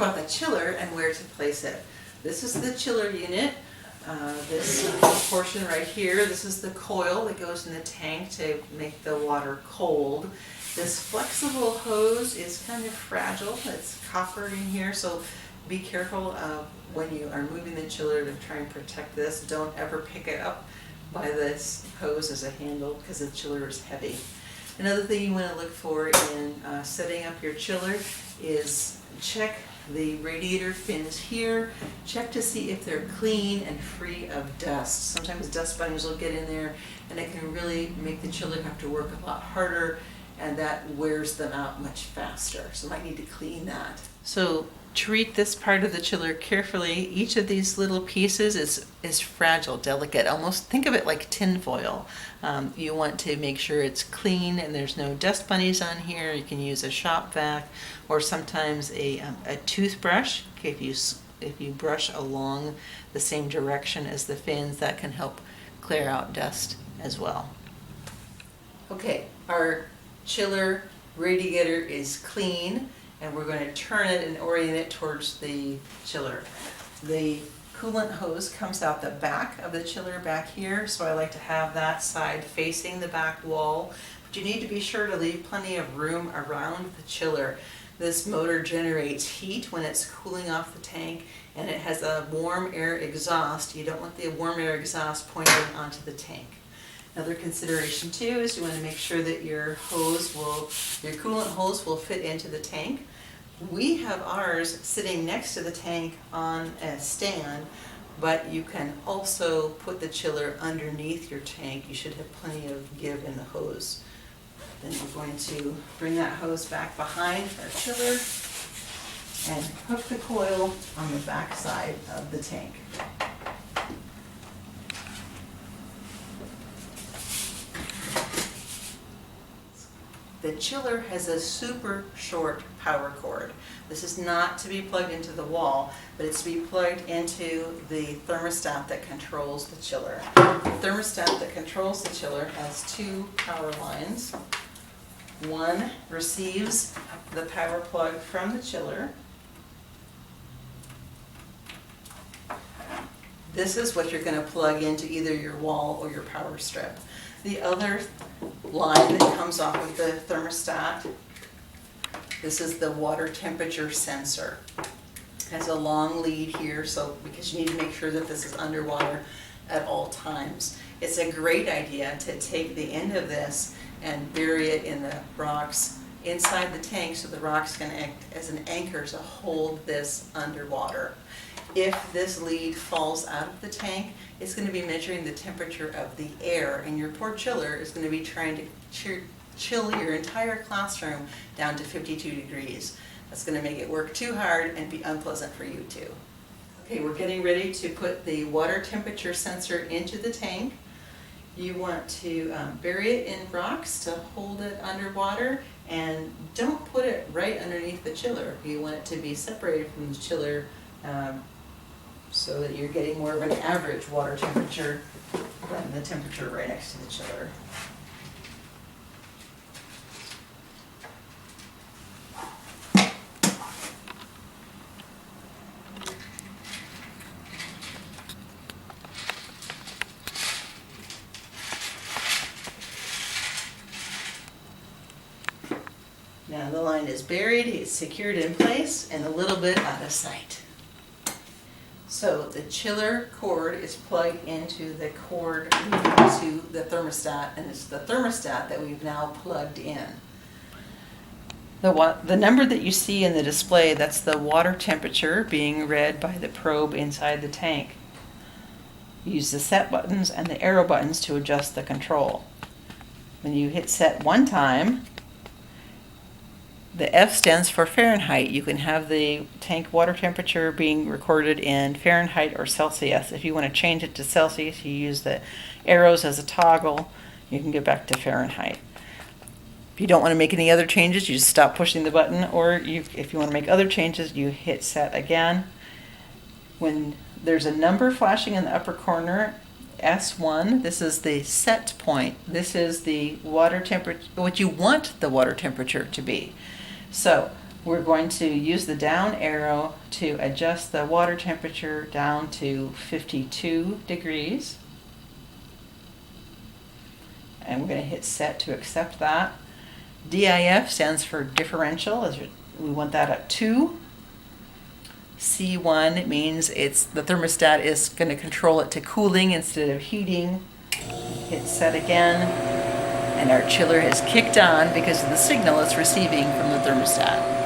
about the chiller and where to place it. This is the chiller unit. This portion right here, this is the coil that goes in the tank to make the water cold. This flexible hose is kind of fragile. It's copper in here, so be careful when you are moving the chiller to try and protect this. Don't ever pick it up by this hose as a handle because the chiller is heavy. Another thing you want to look for in setting up your chiller is check the radiator fins here. Check to see if they're clean and free of dust. Sometimes dust bunnies will get in there and it can really make the chiller have to work a lot harder, and that wears them out much faster. So you might need to clean that. So treat this part of the chiller carefully. Each of these little pieces is fragile, delicate. Almost think of it like tin foil. You want to make sure it's clean and there's no dust bunnies on here. You can use a shop vac or sometimes a toothbrush. Okay, if you brush along the same direction as the fins, that can help clear out dust as well. Okay, our chiller radiator is clean, and we're going to turn it and orient it towards the chiller. The coolant hose comes out the back of the chiller back here, so I like to have that side facing the back wall. But you need to be sure to leave plenty of room around the chiller. This motor generates heat when it's cooling off the tank, and it has a warm air exhaust. You don't want the warm air exhaust pointing onto the tank. Another consideration too is you want to make sure that your coolant hose will fit into the tank. We have ours sitting next to the tank on a stand, but you can also put the chiller underneath your tank. You should have plenty of give in the hose. Then we're going to bring that hose back behind our chiller and hook the coil on the back side of the tank. The chiller has a super short power cord. This is not to be plugged into the wall, but it's to be plugged into the thermostat that controls the chiller. The thermostat that controls the chiller has two power lines. One receives the power plug from the chiller. This is what you're going to plug into either your wall or your power strip. The other line that comes off of the thermostat, this is the water temperature sensor. It has a long lead here, so because you need to make sure that this is underwater at all times. It's a great idea to take the end of this and bury it in the rocks inside the tank so the rocks can act as an anchor to hold this underwater. If this lead falls out of the tank, it's going to be measuring the temperature of the air, and your poor chiller is going to be trying to chill your entire classroom down to 52 degrees. That's going to make it work too hard and be unpleasant for you too. Okay, we're getting ready to put the water temperature sensor into the tank. You want to bury it in rocks to hold it underwater, and don't put it right underneath the chiller. You want it to be separated from the chiller so that you're getting more of an average water temperature than the temperature right next to the chiller. Now the line is buried, it's secured in place, and a little bit out of sight. So the chiller cord is plugged into the cord to the thermostat, and it's the thermostat that we've now plugged in. The number that you see in the display, that's the water temperature being read by the probe inside the tank. Use the set buttons and the arrow buttons to adjust the control. When you hit set one time, the F stands for Fahrenheit. You can have the tank water temperature being recorded in Fahrenheit or Celsius. If you want to change it to Celsius, you use the arrows as a toggle. You can get back to Fahrenheit. If you don't want to make any other changes, you just stop pushing the button, or if you want to make other changes, you hit set again. When there's a number flashing in the upper corner, S1, this is the set point. This is the water temperature, what you want the water temperature to be. So We're going to use the down arrow to adjust the water temperature down to 52 degrees. And we're going to hit set to accept that. DIF stands for differential, as we want that at 2. C1 means it's the thermostat is going to control it to cooling instead of heating. Hit set again. And our chiller has kicked on because of the signal it's receiving from the thermostat.